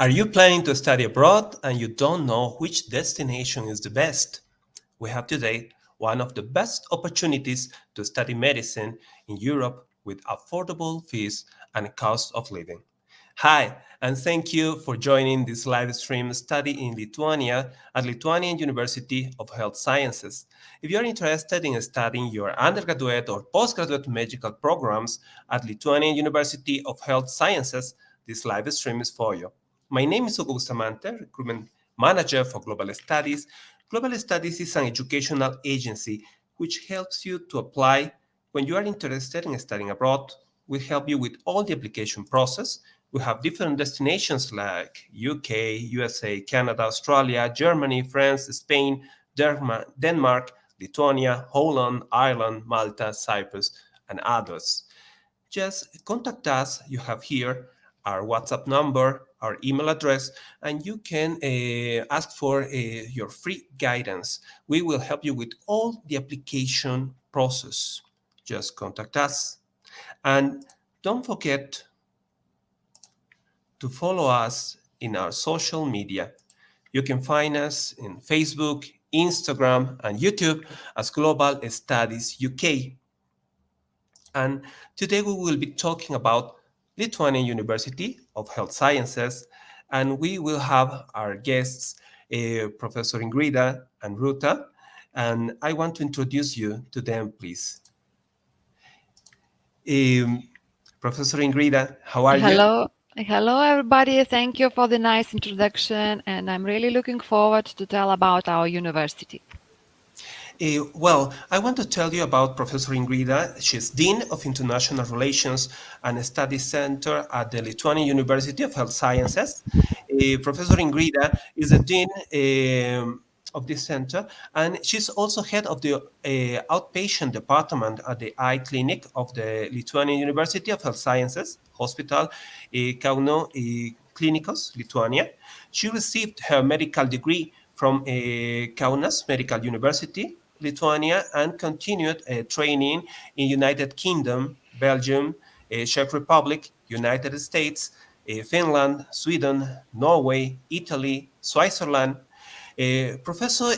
Are you planning to study abroad and you don't know which destination is the best? We have today one of the best opportunities to study medicine in Europe with affordable fees and cost of living. Hi, and thank you for joining this live stream study in Lithuania at Lithuanian University of Health Sciences. If you're interested in studying your undergraduate or postgraduate medical programs at Lithuanian University of Health Sciences, this live stream is for you. My name is Hugo Bustamante, Recruitment Manager for Global Studies. Global Studies is an educational agency which helps you to apply when you are interested in studying abroad. We help you with all the application process. We have different destinations like UK, USA, Canada, Australia, Germany, France, Spain, Denmark, Lithuania, Holland, Ireland, Malta, Cyprus, and others. Just contact us. You have here our WhatsApp number, our email address, and you can ask for your free guidance. We will help you with all the application process. Just contact us. And don't forget to follow us in our social media. You can find us in Facebook, Instagram, and YouTube as Global Studies UK. And today we will be talking about Lithuanian University of Health Sciences, and we will have our guests, Professor Ingrida and Ruta, and I want to introduce you to them, please. Professor Ingrida, how are you? Hello, everybody. Thank you for the nice introduction, and I'm really looking forward to tell about our university. Well, I want to tell you about Professor Ingrida. She's Dean of International Relations and Studies Center at the Lithuanian University of Health Sciences. Professor Ingrida is the Dean of this center, and she's also head of the outpatient department at the eye clinic of the Lithuanian University of Health Sciences Hospital, Kauno Klinikos, Lithuania. She received her medical degree from Kaunas Medical University, Lithuania, and continued training in United Kingdom, Belgium, Czech Republic, United States, Finland, Sweden, Norway, Italy, Switzerland. Professor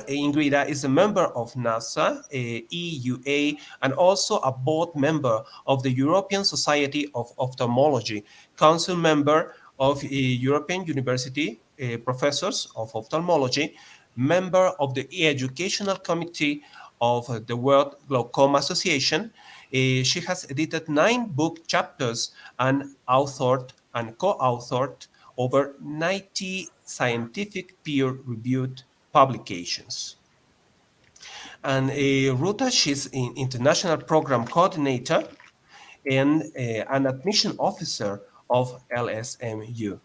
Ingrida is a member of NASA, EUA, and also a board member of the European Society of Ophthalmology, council member of European University Professors of Ophthalmology, member of the Educational Committee of the World Glaucoma Association. She has edited 9 book chapters and authored and co-authored over 90 scientific peer-reviewed publications. And Ruta, she's an international program coordinator and an admission officer of LSMU.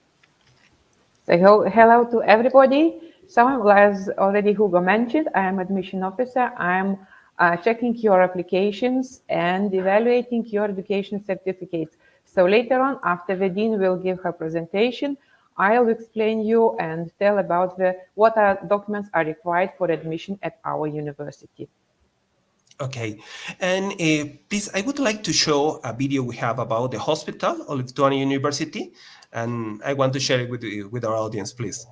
So hello to everybody. So as already Hugo mentioned, I am admission officer. I'm checking your applications and evaluating your education certificates. So later on, after the dean will give her presentation, I'll explain you and tell about what documents are required for admission at our university. Okay, and please, I would like to show a video we have about the hospital of Lithuania University, and I want to share it with our audience, please.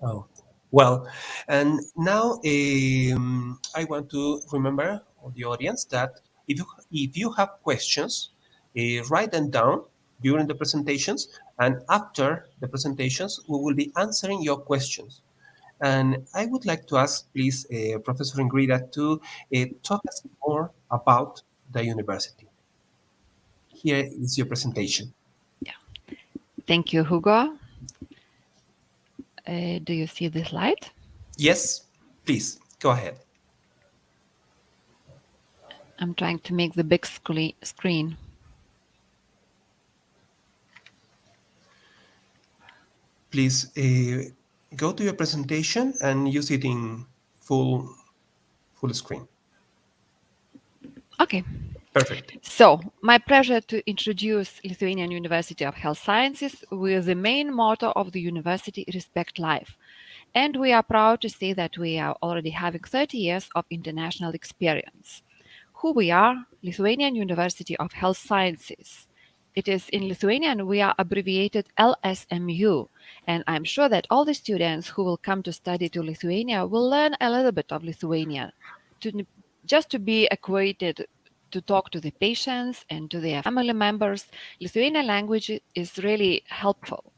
Oh, well, and now I want to remember all the audience that if you have questions, write them down during the presentations, and after the presentations, we will be answering your questions. And I would like to ask, please, Professor Ingrida, to talk us more about the university. Here is your presentation. Thank you, Hugo. Do you see the slide? Yes, please, go ahead. I'm trying to make the big screen. Please go to your presentation and use it in full screen. Okay. Perfect. So, my pleasure to introduce Lithuanian University of Health Sciences with the main motto of the university, Respect Life. And we are proud to say that we are already having 30 years of international experience. Who we are? Lithuanian University of Health Sciences. It is in Lithuanian, we are abbreviated LSMU. And I'm sure that all the students who will come to study to Lithuania will learn a little bit of Lithuanian, just to be acquainted, to talk to the patients and to their family members. Lithuanian language is really helpful.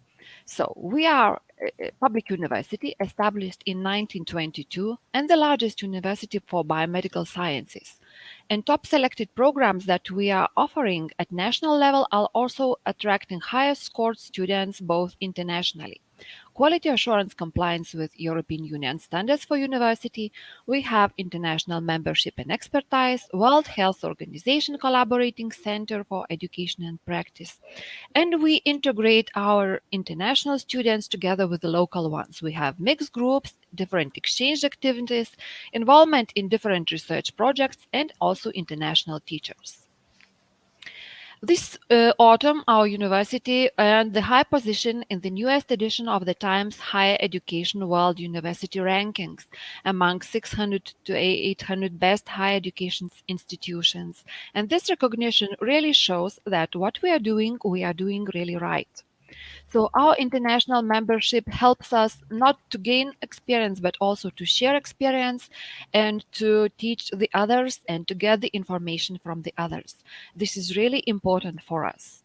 So we are a public university established in 1922 and the largest university for biomedical sciences. And top selected programs that we are offering at national level are also attracting highest scored students both internationally. Quality assurance compliance with European Union standards for university. We have international membership and expertise, World Health Organization collaborating center for education and practice. And we integrate our international students together with the local ones. We have mixed groups, different exchange activities, involvement in different research projects, and also international teachers. This autumn, our university earned the high position in the newest edition of the Times Higher Education World University Rankings among 600 to 800 best higher education institutions. And this recognition really shows that what we are doing really right. So our international membership helps us not to gain experience, but also to share experience and to teach the others and to get the information from the others. This is really important for us.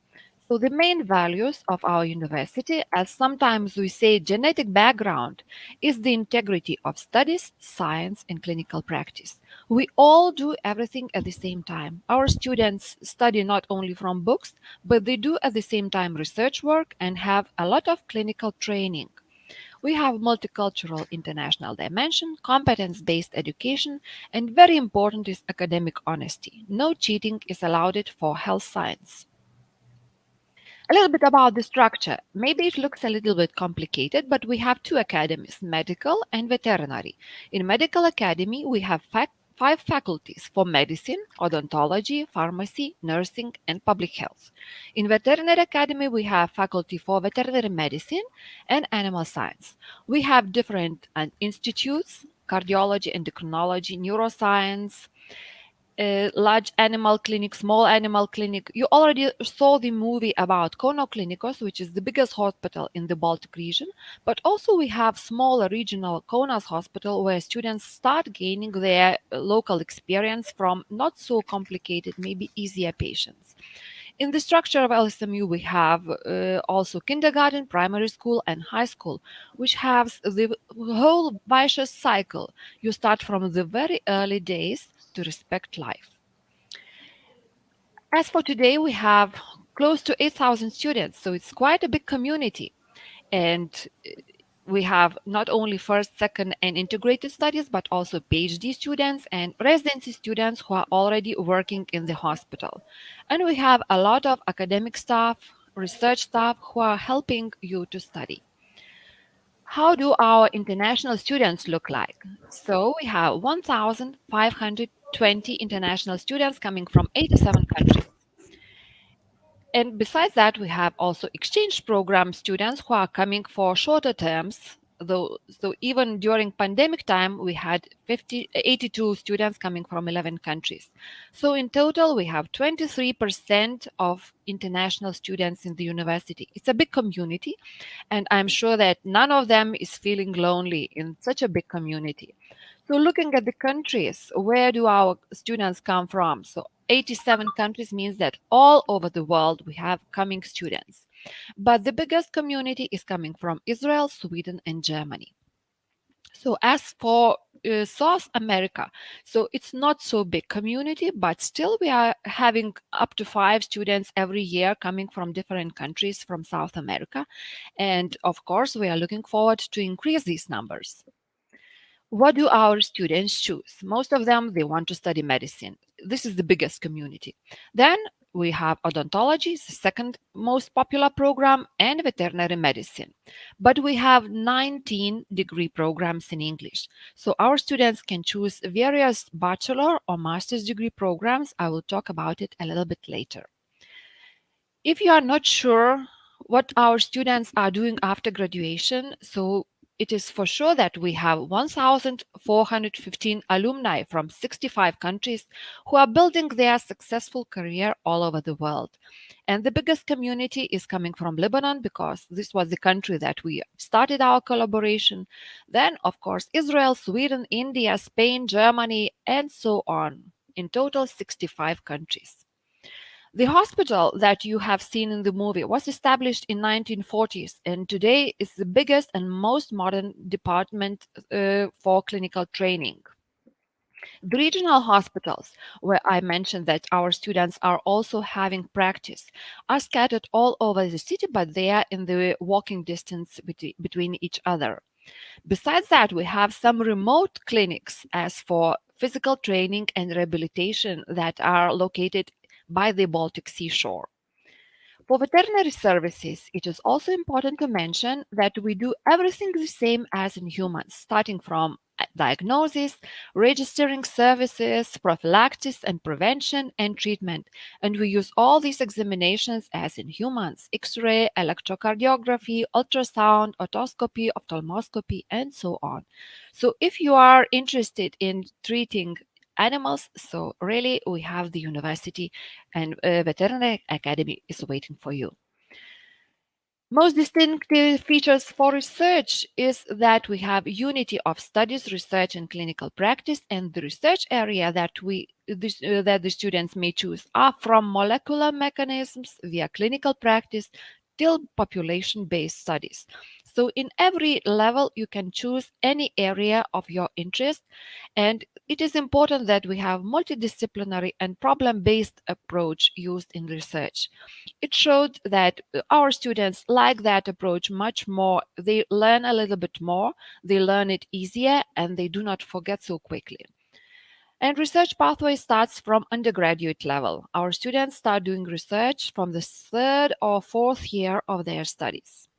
So the main values of our university, as sometimes we say genetic background, is the integrity of studies, science, and clinical practice. We all do everything at the same time. Our students study not only from books, but they do at the same time research work and have a lot of clinical training. We have multicultural international dimension, competence-based education, and very important is academic honesty. No cheating is allowed for health science. A little bit about the structure. Maybe it looks a little bit complicated, but we have two academies, medical and veterinary. In medical academy, we have five faculties for medicine, odontology, pharmacy, nursing, and public health. In veterinary academy, we have faculty for veterinary medicine and animal science. We have different institutes, cardiology, endocrinology, neuroscience, large animal clinic, small animal clinic. You already saw the movie about Kauno Klinikos, which is the biggest hospital in the Baltic region. But also we have smaller regional Kaunas hospital where students start gaining their local experience from not so complicated, maybe easier patients. In the structure of LSMU, we have also kindergarten, primary school, and high school, which has the whole vicious cycle. You start from the very early days to respect life. As for today, we have close to 8,000 students, so it's quite a big community. And we have not only first, second, and integrated studies, but also PhD students and residency students who are already working in the hospital. And we have a lot of academic staff, research staff who are helping you to study. How do our international students look like? So we have 1,520 international students coming from 87 countries. And besides that, we have also exchange program students who are coming for shorter terms, So even during pandemic time, we had 82 students coming from 11 countries. So in total, we have 23% of international students in the university. It's a big community, and I'm sure that none of them is feeling lonely in such a big community. So looking at the countries, where do our students come from? So 87 countries means that all over the world we have coming students. But the biggest community is coming from Israel, Sweden, and Germany. So as for South America, so it's not so big community, but still we are having up to 5 students every year coming from different countries from South America. And of course, we are looking forward to increase these numbers. What do our students choose? Most of them, they want to study medicine. This is the biggest community. Then we have odontology, the second most popular program, and veterinary medicine. But we have 19 degree programs in English. So our students can choose various bachelor or master's degree programs. I will talk about it a little bit later. If you are not sure what our students are doing after graduation, so it is for sure that we have 1,415 alumni from 65 countries who are building their successful career all over the world. And the biggest community is coming from Lebanon because this was the country that we started our collaboration. Then, of course, Israel, Sweden, India, Spain, Germany, and so on. In total, 65 countries. The hospital that you have seen in the movie was established in 1940s and today is the biggest and most modern department for clinical training. The regional hospitals, where I mentioned that our students are also having practice, are scattered all over the city, but they are in the walking distance between each other. Besides that, we have some remote clinics as for physical training and rehabilitation that are located by the Baltic seashore. For veterinary services, it is also important to mention that we do everything the same as in humans, starting from diagnosis, registering services, prophylaxis and prevention, and treatment. And we use all these examinations as in humans: X-ray, electrocardiography, ultrasound, otoscopy, ophthalmoscopy, and so on. So if you are interested in treating animals, so really we have the university and veterinary academy is waiting for you. Most distinctive features for research is that we have unity of studies, research, and clinical practice, and the research area that the students may choose are from molecular mechanisms via clinical practice till population-based studies. So in every level, you can choose any area of your interest, and it is important that we have multidisciplinary and problem-based approach used in research. It showed that our students like that approach much more. They learn a little bit more, they learn it easier, and they do not forget so quickly. And research pathway starts from undergraduate level. Our students start doing research from the third or fourth year of their studies.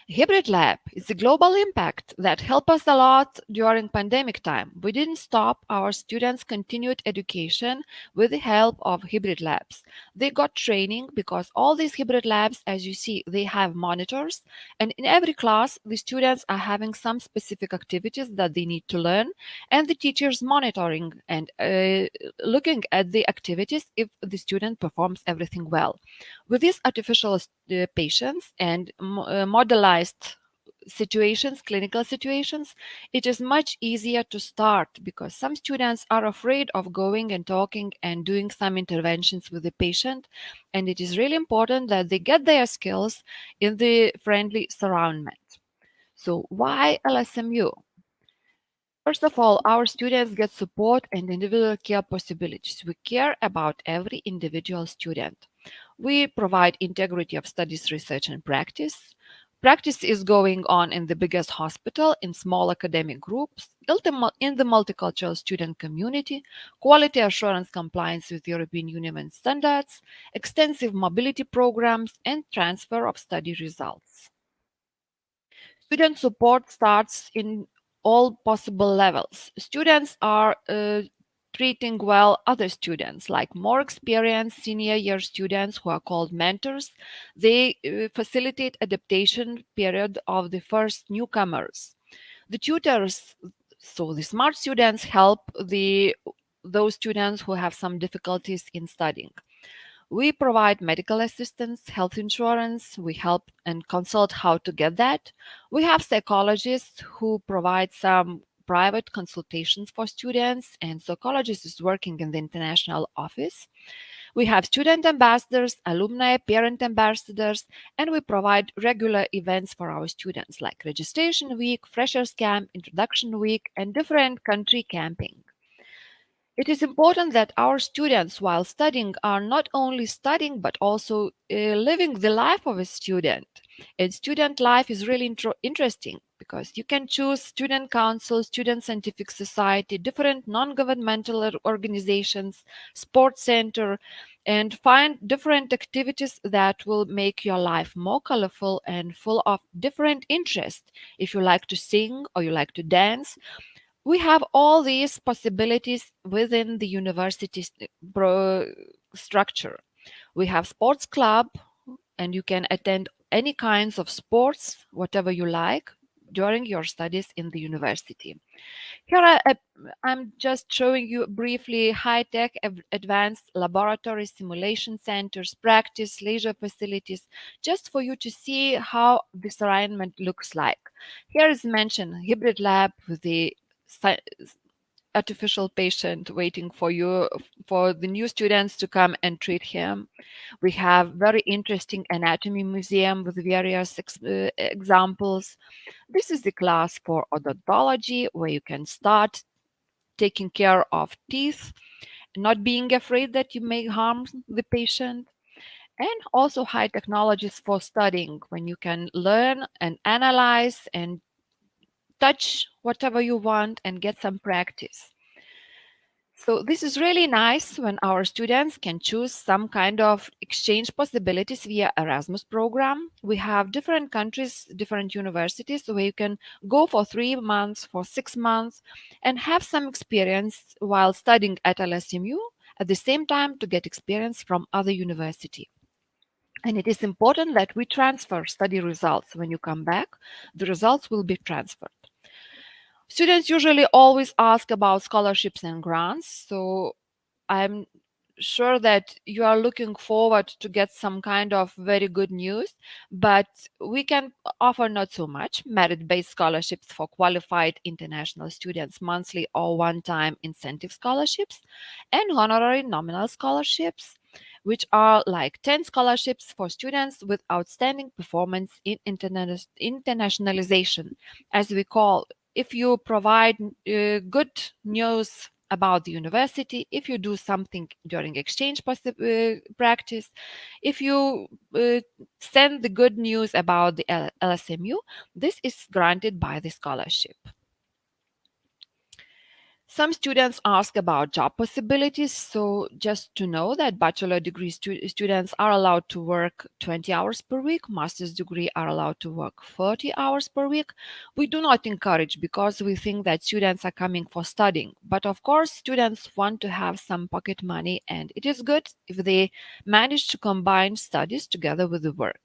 Hybrid lab is a global impact that helped us a lot during pandemic time. We didn't stop. Our students continued education with the help of hybrid labs. They got training because all these hybrid labs, as you see, they have monitors, and in every class the students are having some specific activities that they need to learn, and the teachers monitoring and looking at the activities if the student performs everything well. With these artificial patients and modelized situations, clinical situations, it is much easier to start because some students are afraid of going and talking and doing some interventions with the patient. And it is really important that they get their skills in the friendly surroundment. So why LSMU? First of all, our students get support and individual care possibilities. We care about every individual student. We provide integrity of studies, research, and practice. Practice is going on in the biggest hospital, in small academic groups, in the multicultural student community, quality assurance compliance with European Union standards, extensive mobility programs, and transfer of study results. Student support starts in all possible levels. Students are treating well other students, like more experienced senior year students who are called mentors. They facilitate adaptation period of the first newcomers. The tutors, so the smart students, help those students who have some difficulties in studying. We provide medical assistance, health insurance. We help and consult how to get that. We have psychologists who provide some private consultations for students, and psychologist is working in the international office. We have student ambassadors, alumni, parent ambassadors, and we provide regular events for our students like registration week, freshers camp, introduction week, and different country camping. It is important that our students, while studying, are not only studying but also living the life of a student. And student life is really interesting because you can choose student council, student scientific society, different non-governmental organizations, sports center, and find different activities that will make your life more colorful and full of different interests. If you like to sing or you like to dance, we have all these possibilities within the university structure. We have sports club, and you can attend any kinds of sports, whatever you like, during your studies in the university. Here I'm just showing you briefly high-tech advanced laboratory simulation centers, practice, leisure facilities, just for you to see how this arrangement looks like. Here is mentioned hybrid lab with the artificial patient waiting for you, for the new students to come and treat him. We have very interesting anatomy museum with various examples. This is the class for odontology, where you can start taking care of teeth, not being afraid that you may harm the patient. And also high technologies for studying, when you can learn and analyze and touch whatever you want and get some practice. So this is really nice when our students can choose some kind of exchange possibilities via Erasmus program. We have different countries, different universities where you can go for 3 months, for 6 months, and have some experience while studying at LSMU, at the same time to get experience from other university. And it is important that we transfer study results. When you come back, the results will be transferred. Students usually always ask about scholarships and grants, so I'm sure that you are looking forward to get some kind of very good news, but we can offer not so much merit-based scholarships for qualified international students, monthly or one-time incentive scholarships, and honorary nominal scholarships, which are like 10 scholarships for students with outstanding performance in internationalization, as we call. If you provide good news about the university, if you do something during exchange practice, if you send the good news about the LSMU, this is granted by the scholarship. Some students ask about job possibilities. So just to know that bachelor degree students are allowed to work 20 hours per week, master's degree are allowed to work 40 hours per week. We do not encourage, because we think that students are coming for studying. But of course, students want to have some pocket money, and it is good if they manage to combine studies together with the work.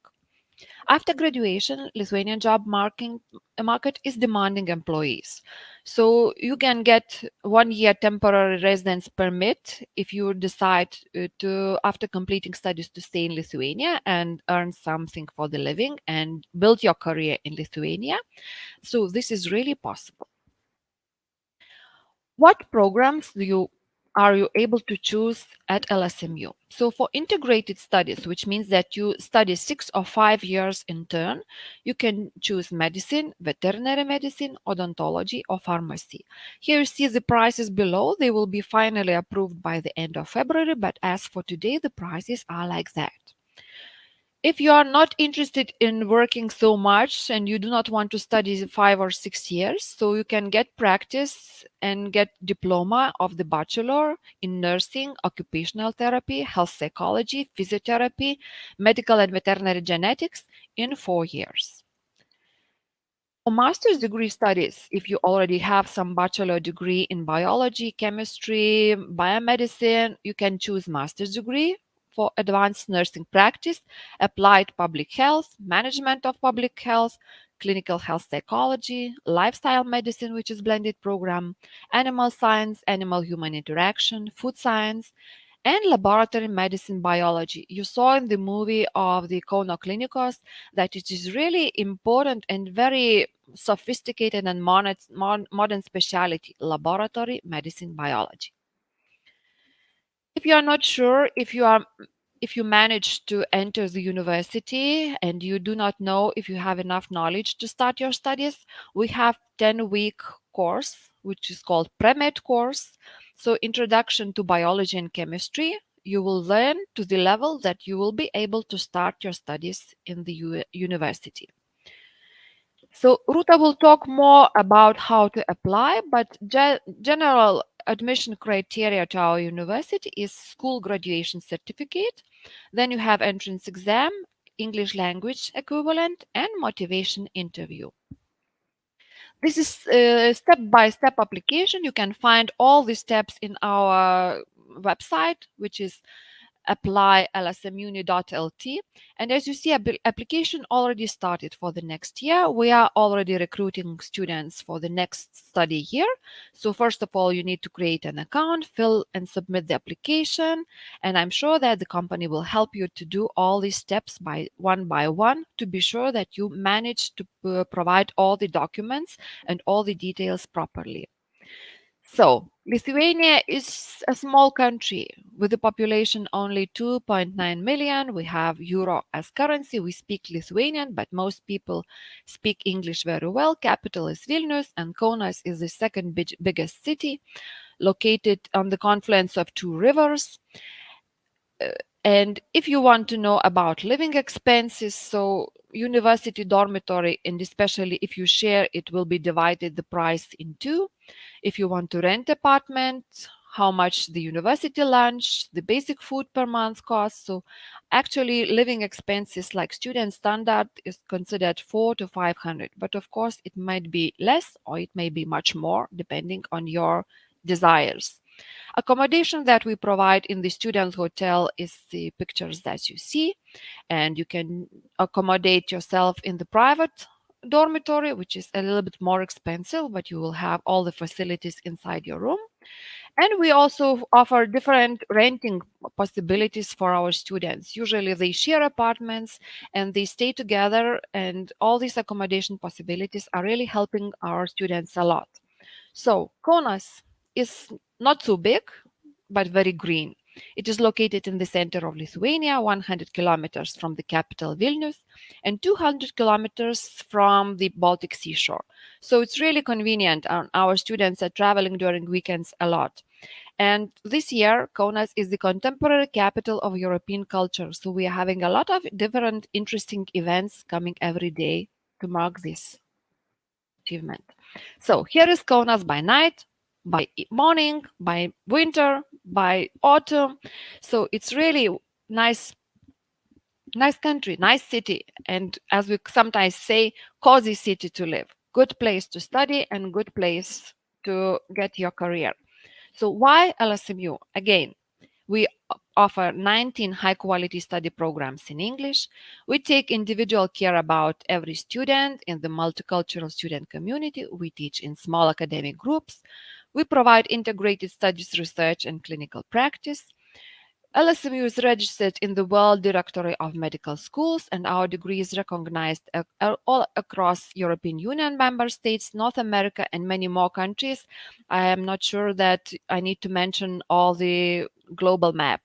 After graduation, Lithuanian job market is demanding employees. So you can get 1 year temporary residence permit if you decide to, after completing studies, to stay in Lithuania and earn something for the living and build your career in Lithuania. So this is really possible. What programs are you able to choose at LSMU? So for integrated studies, which means that you study 6 or 5 years in turn, you can choose medicine, veterinary medicine, odontology, or pharmacy. Here you see the prices below. They will be finally approved by the end of February, but as for today, the prices are like that. If you are not interested in working so much and you do not want to study 5 or 6 years, so you can get practice and get diploma of the bachelor in nursing, occupational therapy, health psychology, physiotherapy, medical and veterinary genetics in 4 years. For master's degree studies, if you already have some bachelor degree in biology, chemistry, biomedicine, you can choose master's degree. For advanced nursing practice, applied public health, management of public health, clinical health psychology, lifestyle medicine, which is blended program, animal science, animal human interaction, food science, and laboratory medicine biology. You saw in the movie of the Kauno Klinikos that it is really important and very sophisticated and modern specialty, laboratory medicine biology. If you are not sure if you manage to enter the university and you do not know if you have enough knowledge to start your studies, we have 10-week course which is called pre-med course. So introduction to biology and chemistry. You will learn to the level that you will be able to start your studies in the university. So Ruta will talk more about how to apply, but general admission criteria to our university is school graduation certificate. Then you have entrance exam, English language equivalent, and motivation interview. This is a step-by-step application. You can find all the steps in our website, which is apply.lsmuni.lt. And as you see, application already started for the next year. We are already recruiting students for the next study year. So first of all, you need to create an account, fill and submit the application. And I'm sure that the company will help you to do all these steps by one to be sure that you manage to provide all the documents and all the details properly. So, Lithuania is a small country with a population only 2.9 million. We have euro as currency. We speak Lithuanian, but most people speak English very well. Capital is Vilnius, and Kaunas is the second biggest city, located on the confluence of two rivers. And if you want to know about living expenses, so university dormitory, and especially if you share, it will be divided the price in two. If you want to rent apartment, how much the university lunch, the basic food per month cost. So actually living expenses like student standard is considered 400 to 500, but of course it might be less or it may be much more depending on your desires. Accommodation that we provide in the student hotel is the pictures that you see, and you can accommodate yourself in the private dormitory, which is a little bit more expensive, but you will have all the facilities inside your room. And we also offer different renting possibilities for our students. Usually they share apartments and they stay together, and all these accommodation possibilities are really helping our students a lot. So Kaunas is not so big, but very green. It is located in the center of Lithuania, 100 kilometers from the capital Vilnius, and 200 kilometers from the Baltic seashore. So it's really convenient. Our students are traveling during weekends a lot. And this year, Kaunas is the contemporary capital of European culture. So we are having a lot of different interesting events coming every day to mark this achievement. So here is Kaunas by night, by morning, by winter, by autumn. So it's really nice country, nice city, and as we sometimes say, cozy city to live, good place to study and good place to get your career. So why LSMU? Again, we offer 19 high quality study programs in English. We take individual care about every student in the multicultural student community. We teach in small academic groups. We provide integrated studies, research, and clinical practice. LSMU is registered in the World Directory of Medical Schools, and our degree is recognized all across European Union member states, North America, and many more countries. I am not sure that I need to mention all the global map.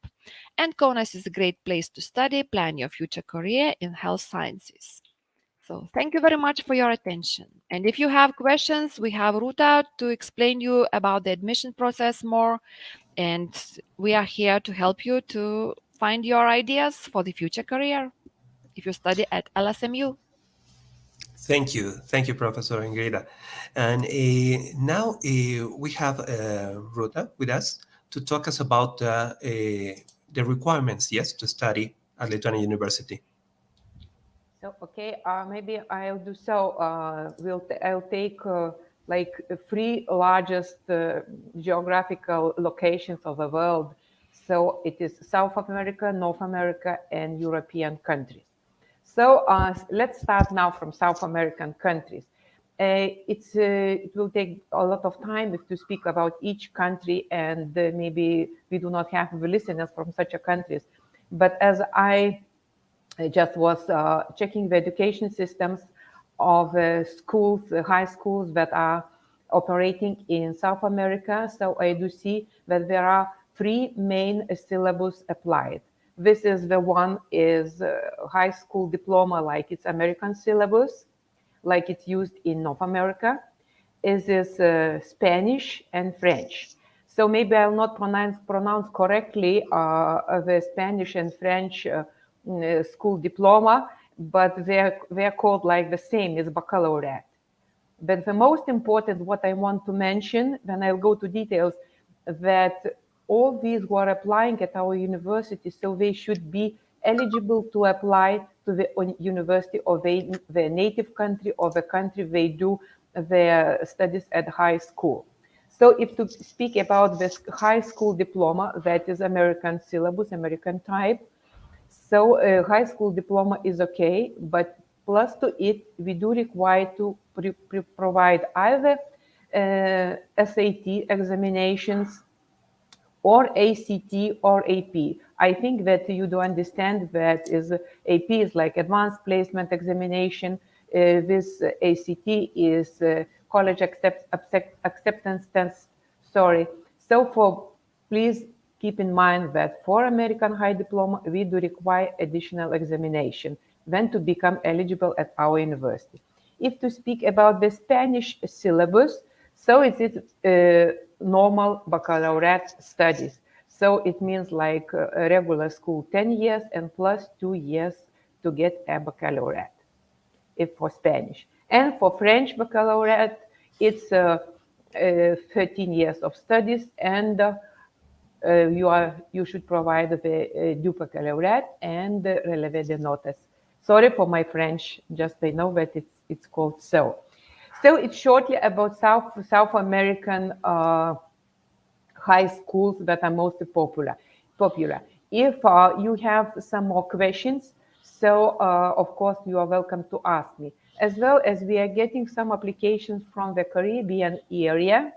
And Kaunas is a great place to study, plan your future career in health sciences. So thank you very much for your attention. And if you have questions, we have Ruta to explain you about the admission process more. And we are here to help you to find your ideas for the future career if you study at LSMU. Thank you, Professor Ingrida. And now we have Ruta with us to talk us about the requirements, yes, to study at Lithuanian University. So, okay, maybe I'll do so. I'll take like the three largest geographical locations of the world. So it is South America, North America, and European countries. So let's start now from South American countries. It will take a lot of time to speak about each country, and maybe we do not have the listeners from such a countries. But as I just was checking the education systems of schools, high schools that are operating in South America. So I do see that there are three main syllabus applied. This is the one is high school diploma, like it's American syllabus, like it's used in North America. Is this Spanish and French? So maybe I'll not pronounce correctly the Spanish and French school diploma, but they're called like the same as baccalaureate. But the most important, what I want to mention, then I'll go to details, that all these who are applying at our university, so they should be eligible to apply to the university of their native country or the country they do their studies at high school. So if to speak about this high school diploma, that is American syllabus, American type, so high school diploma is okay, but plus to it, we do require to provide either SAT examinations or ACT or AP. I think that you do understand that is AP is like advanced placement examination. This ACT is college acceptance test. Sorry. So please keep in mind that for American high diploma, we do require additional examination then to become eligible at our university. If to speak about the Spanish syllabus, so it is normal baccalaureate studies. So it means like a regular school, 10 years and plus 2 years to get a baccalaureate, if for Spanish. And for French baccalaureate, it's 13 years of studies, and you should provide the du baccalaureate and the relevé de notes. Sorry for my French, just I know that it's called so. So it's shortly about South American high schools that are most popular. If you have some more questions, so of course you are welcome to ask me. As well as we are getting some applications from the Caribbean area.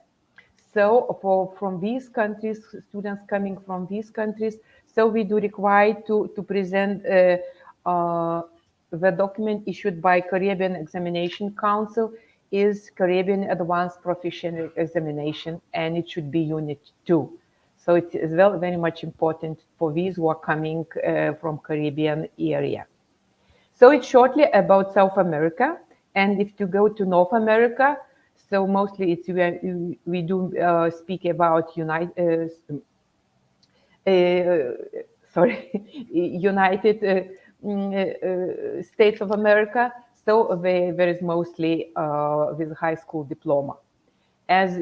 So from these countries, students coming from these countries, so we do require to present the document issued by Caribbean Examination Council is Caribbean Advanced Proficient Examination, and it should be Unit 2. So it is very much important for these who are coming from Caribbean area. So it's shortly about South America, and if you go to North America, so mostly it's we do speak about United States of America. So there is mostly with high school diploma. As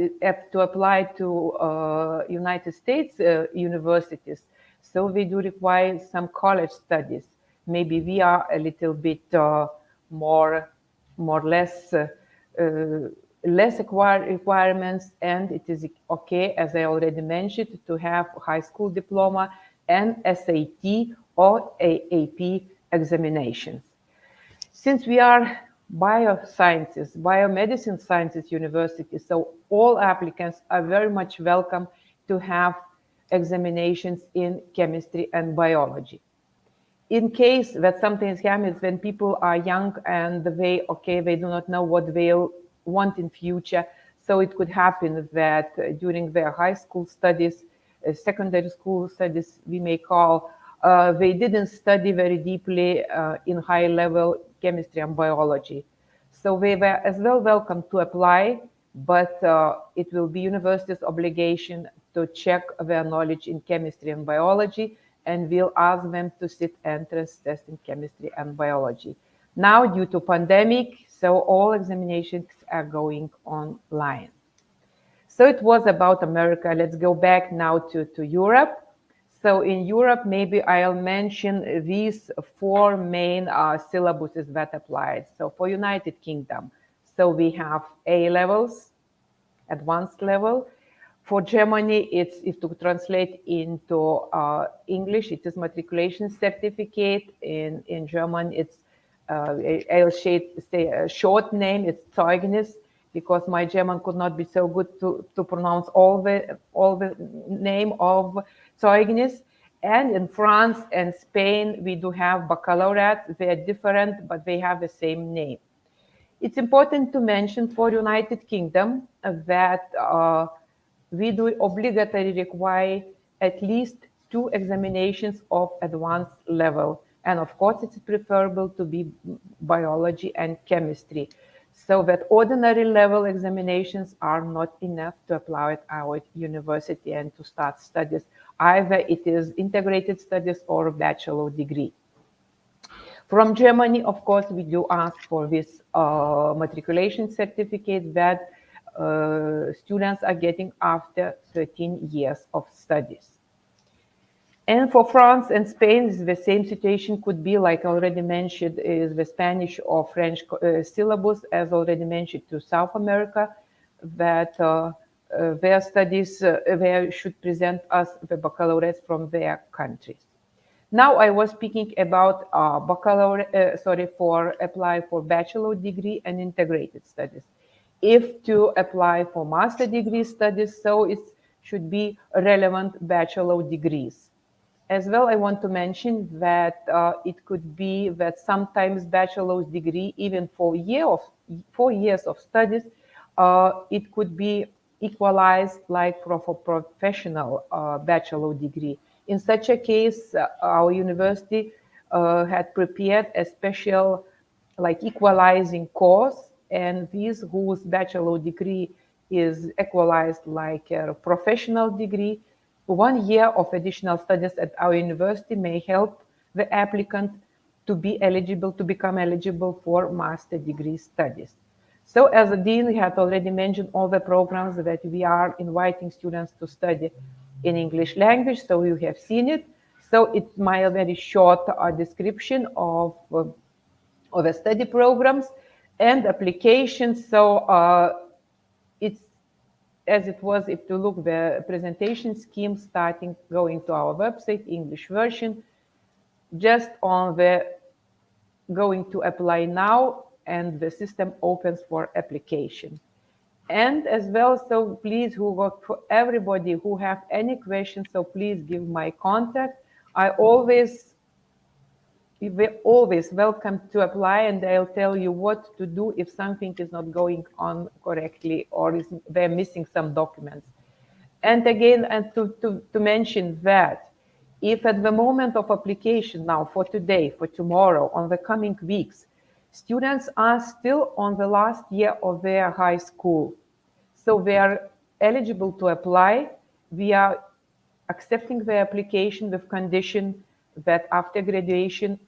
to apply to United States universities, so we do require some college studies. Maybe we are a little bit more less requirements, and it is okay, as I already mentioned, to have high school diploma and SAT or AP examinations. Since we are biomedicine sciences university, so all applicants are very much welcome to have examinations in chemistry and biology. In case that something happens when people are young and they do not know what they'll want in future, so it could happen that during their high school studies, secondary school studies, we may call, they didn't study very deeply in high level chemistry and biology. So they were as well welcome to apply, but it will be university's obligation to check their knowledge in chemistry and biology, and we'll ask them to sit entrance test in chemistry and biology. Now, due to pandemic, so all examinations are going online. So it was about America. Let's go back now to Europe. So in Europe, maybe I'll mention these four main syllabuses that applied. So for United Kingdom, so we have A levels, advanced level. For Germany, it's if to translate into English, it is matriculation certificate. In German, it's I'll say a short name. It's Zeugnis, because my German could not be so good to pronounce all the name of Zeugnis. And in France and Spain, we do have baccalaureate. They are different, but they have the same name. It's important to mention for United Kingdom that we do obligatory require at least 2 examinations of advanced level. And of course, it's preferable to be biology and chemistry. So that ordinary level examinations are not enough to apply at our university and to start studies. Either it is integrated studies or a bachelor degree. From Germany, of course, we do ask for this matriculation certificate that students are getting after 13 years of studies. And for France and Spain, the same situation could be, like already mentioned, is the Spanish or French syllabus, as already mentioned, to South America, that their studies they should present us the baccalaureates from their countries. Now I was speaking about for apply for bachelor degree and integrated studies. If to apply for master degree studies, so it should be relevant bachelor degrees. As well, I want to mention that it could be that sometimes bachelor's degree, even for 4 years of studies, it could be equalized like for a professional bachelor degree. In such a case, our university had prepared a special like equalizing course, and these whose bachelor degree is equalized like a professional degree, 1 year of additional studies at our university may help the applicant to be eligible, to become eligible for master degree studies. So as a dean, we had already mentioned all the programs that we are inviting students to study in English language, so you have seen it. So it's my very short description of the study programs and applications. So it's as it was, if you look the presentation scheme starting, going to our website, English version, just on the going to apply now, and the system opens for application. And as well, so please, for everybody who have any questions, so please give my contact. We're always welcome to apply, and I'll tell you what to do if something is not going on correctly or they're missing some documents. And again, and to mention that if at the moment of application now for today, for tomorrow, on the coming weeks, students are still on the last year of their high school, so they are eligible to apply, we are accepting the application with condition that after graduation,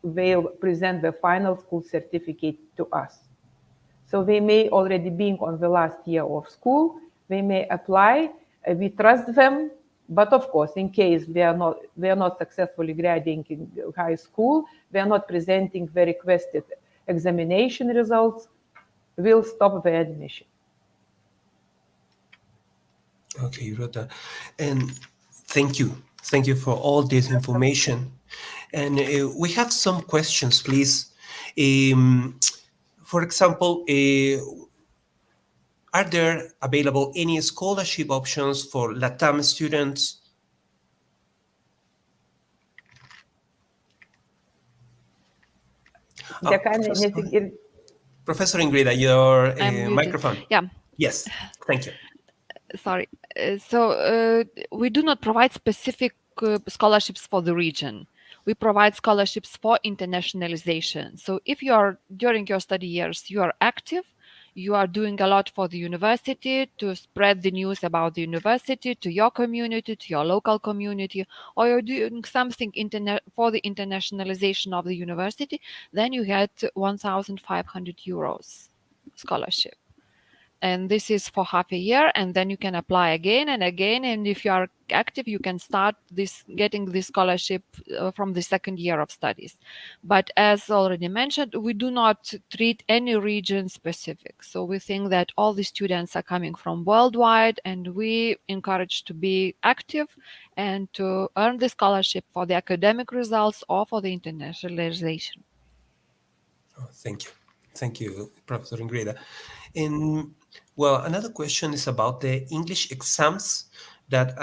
they'll present the final school certificate to us. So they may already be on the last year of school, they may apply, we trust them, but of course, in case they are not successfully graduating high school, they are not presenting the requested examination results, we'll stop the admission. Okay, Rhoda, and thank you. Thank you for all this information. And we have some questions, please. For example, are there available any scholarship options for LATAM students? Professor Ingrida, your microphone. Yeah. Yes, thank you. Sorry. We do not provide specific scholarships for the region. We provide scholarships for internationalization. So if you are, during your study years, you are active, you are doing a lot for the university to spread the news about the university to your community, to your local community, or you're doing something for the internationalization of the university, then you get 1,500 euros scholarship. And this is for half a year, and then you can apply again and again. And if you are active, you can start getting this scholarship from the second year of studies. But as already mentioned, we do not treat any region specific. So we think that all the students are coming from worldwide, and we encourage to be active and to earn the scholarship for the academic results or for the internationalization. Oh, thank you. Thank you, Professor Ingrida. And well, another question is about the English exams that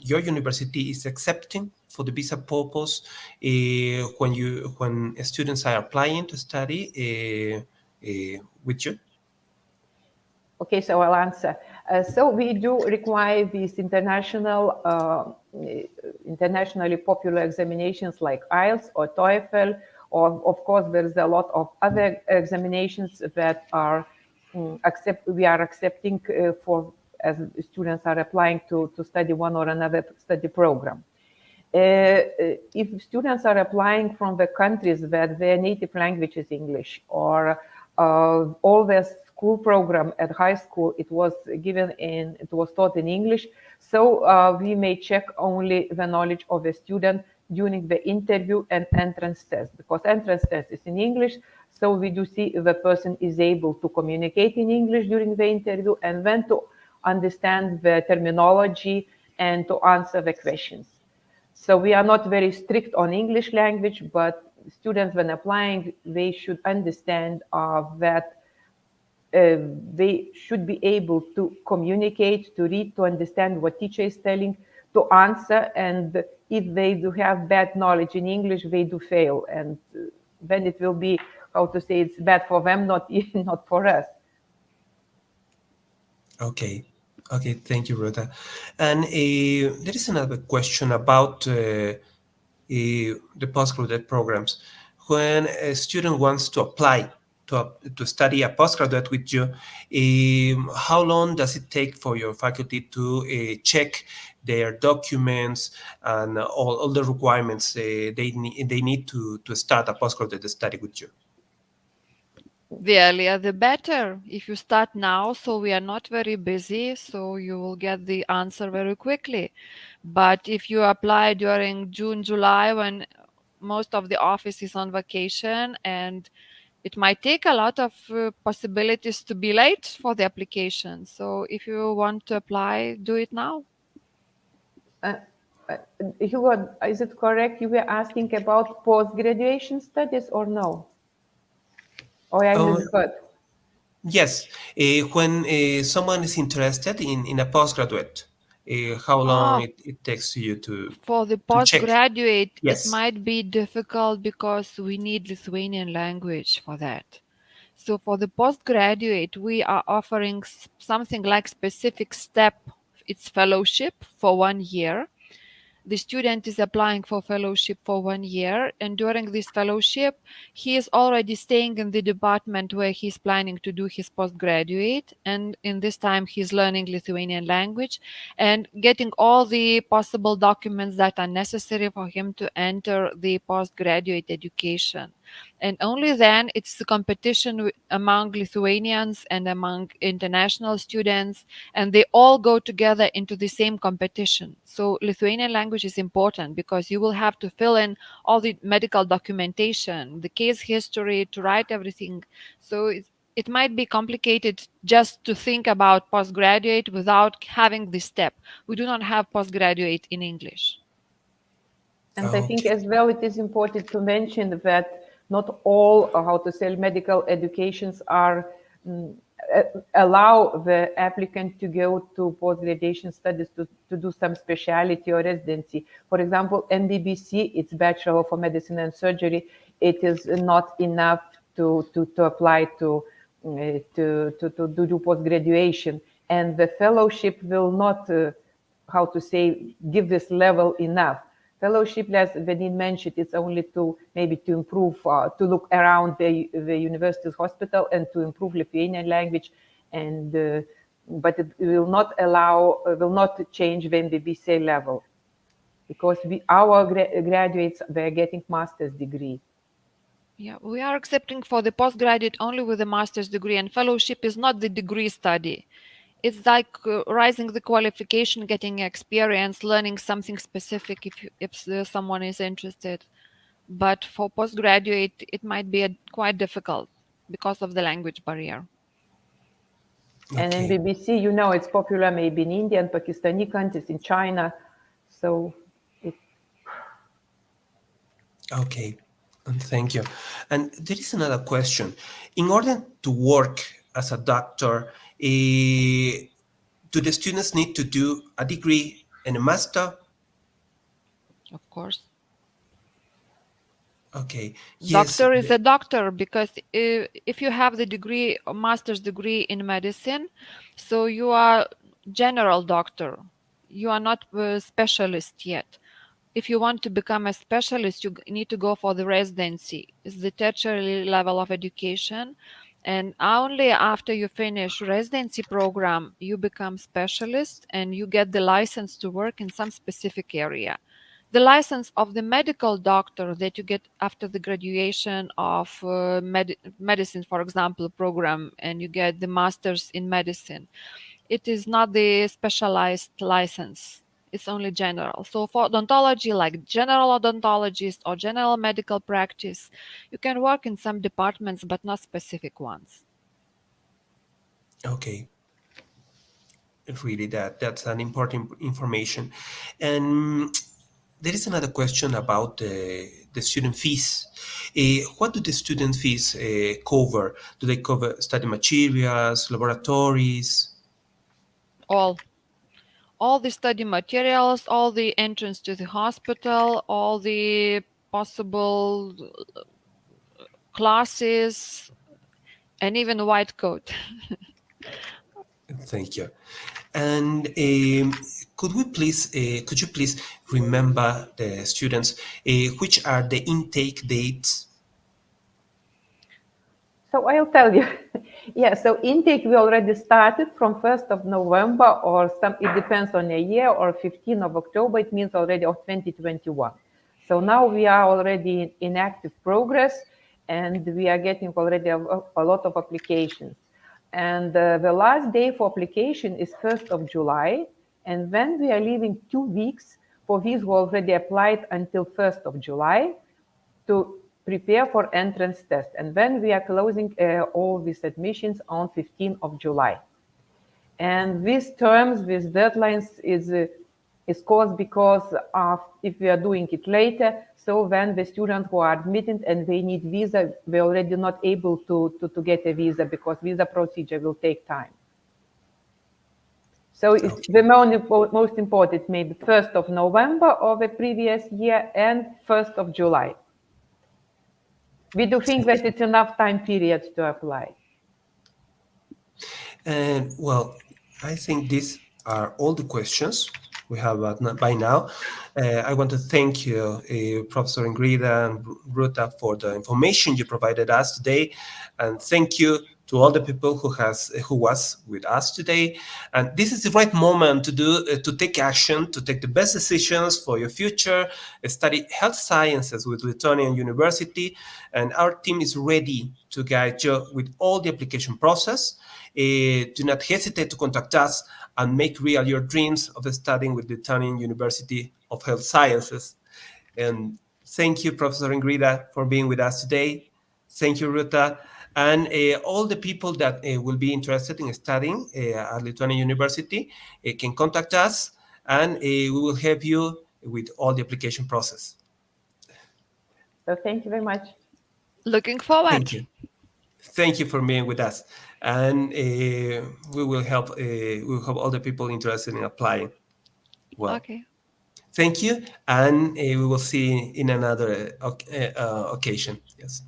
your university is accepting for the visa purpose when students are applying to study with you. Okay, so I'll answer. So we do require these internationally popular examinations like IELTS or TOEFL, or of course there's a lot of other examinations that are we are accepting for as students are applying to study one or another study program. If students are applying from the countries that their native language is English, or all their school program at high school, it was taught in English, so we may check only the knowledge of the student during the interview and entrance test, because entrance test is in English, so we do see if the person is able to communicate in English during the interview and then to understand the terminology and to answer the questions. So we are not very strict on English language, but students, when applying, they should understand that they should be able to communicate, to read, to understand what teacher is telling, to answer. And if they do have bad knowledge in English, they do fail. And then it will be, how to say, it's bad for them, not for us. Okay. Okay, thank you, Rhoda. And there is another question about the postgraduate programs. When a student wants to apply to study a postgraduate with you, how long does it take for your faculty to check their documents and all the requirements they need to start a postgraduate study with you? The earlier the better. If you start now, so we are not very busy, so you will get the answer very quickly. But if you apply during June, July, when most of the office is on vacation, and it might take a lot of possibilities to be late for the application. So if you want to apply, do it now. Hugo, is it correct you were asking about post-graduation studies or no? Or I misheard? Yes, when someone is interested in a postgraduate, how long it takes you For the to check? postgraduate, it Yes. might be difficult because we need Lithuanian language for that. So for the postgraduate, we are offering something like specific step. It's fellowship for 1 year. The student is applying for fellowship for 1 year, and during this fellowship, he is already staying in the department where he's planning to do his postgraduate, and in this time he's learning Lithuanian language and getting all the possible documents that are necessary for him to enter the postgraduate education. And only then it's the competition among Lithuanians and among international students, and they all go together into the same competition. So Lithuanian language is important because you will have to fill in all the medical documentation, the case history, to write everything. So it might be complicated just to think about postgraduate without having this step. We do not have postgraduate in English. And I think Okay. as well, it is important to mention that not all, medical educations are allow the applicant to go to post-graduation studies to do some specialty or residency. For example, MBBC, it's Bachelor of Medicine and Surgery. It is not enough to apply to do post-graduation. And the fellowship will not, give this level enough. Fellowship, as Vadim mentioned, it's only to improve, to look around the university's hospital and to improve Lithuanian language, and but it will not change the MBBC level, because our graduates, they're getting master's degree. Yeah, we are accepting for the postgraduate only with a master's degree, and fellowship is not the degree study. It's like rising the qualification, getting experience, learning something specific if someone is interested. But for postgraduate, it might be quite difficult because of the language barrier. And in Okay. BBC, you know, it's popular maybe in India and Pakistani countries, in China. So it, Okay, and thank you. And there is another question. In order to work as a doctor, do the students need to do a degree and a master? Of course. Okay, yes. Doctor is a doctor because if you have the degree, a master's degree in medicine, so you are general doctor. You are not a specialist yet. If you want to become a specialist, you need to go for the residency. It's the tertiary level of education. And only after you finish residency program, you become specialist and you get the license to work in some specific area. The license of the medical doctor that you get after the graduation of medicine, for example, program, and you get the master's in medicine, it is not the specialized license. It's only general. So for odontology, like general odontologist or general medical practice, you can work in some departments, but not specific ones. Okay, really, that's an important information. And there is another question about the student fees. What do the student fees cover? Do they cover study materials, laboratories? All the study materials, all the entrance to the hospital, all the possible classes, and even white coat. Thank you. And could you please remember the students which are the intake dates? so I'll tell you. Yeah, so intake we already started from 1st of November, or some, it depends on a year, or 15th of October, it means already of 2021. So now we are already in active progress, and we are getting already a lot of applications. And the last day for application is 1st of July. And then we are leaving 2 weeks for these who already applied until 1st of July to prepare for entrance test. And then we are closing all these admissions on 15th of July. And these terms, these deadlines is caused because of if we are doing it later, so when the students who are admitted and they need visa, we're already not able to get a visa because visa procedure will take time. So it's the most important, maybe 1st of November of the previous year and 1st of July. We do think that it's enough time period to apply. And well, I think these are all the questions we have by now. I want to thank you, Professor Ingrida and Ruta, for the information you provided us today, and thank you to all the people who was with us today. And this is the right moment to take action, to take the best decisions for your future. Study health sciences with Lithuanian University, and our team is ready to guide you with all the application process. Do not hesitate to contact us and make real your dreams of studying with the Lithuanian University of Health Sciences. And thank you, Professor Ingrida, for being with us today. Thank you, Ruta. And all the people that will be interested in studying at Lithuanian University can contact us, and we will help you with all the application process. So thank you very much. Looking forward. Thank you. Thank you for being with us. And we will help all the people interested in applying. Well, Okay. thank you, and we will see in another occasion. Yes.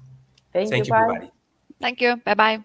Thank you. Thank you, Bye. everybody. Thank you. Bye bye.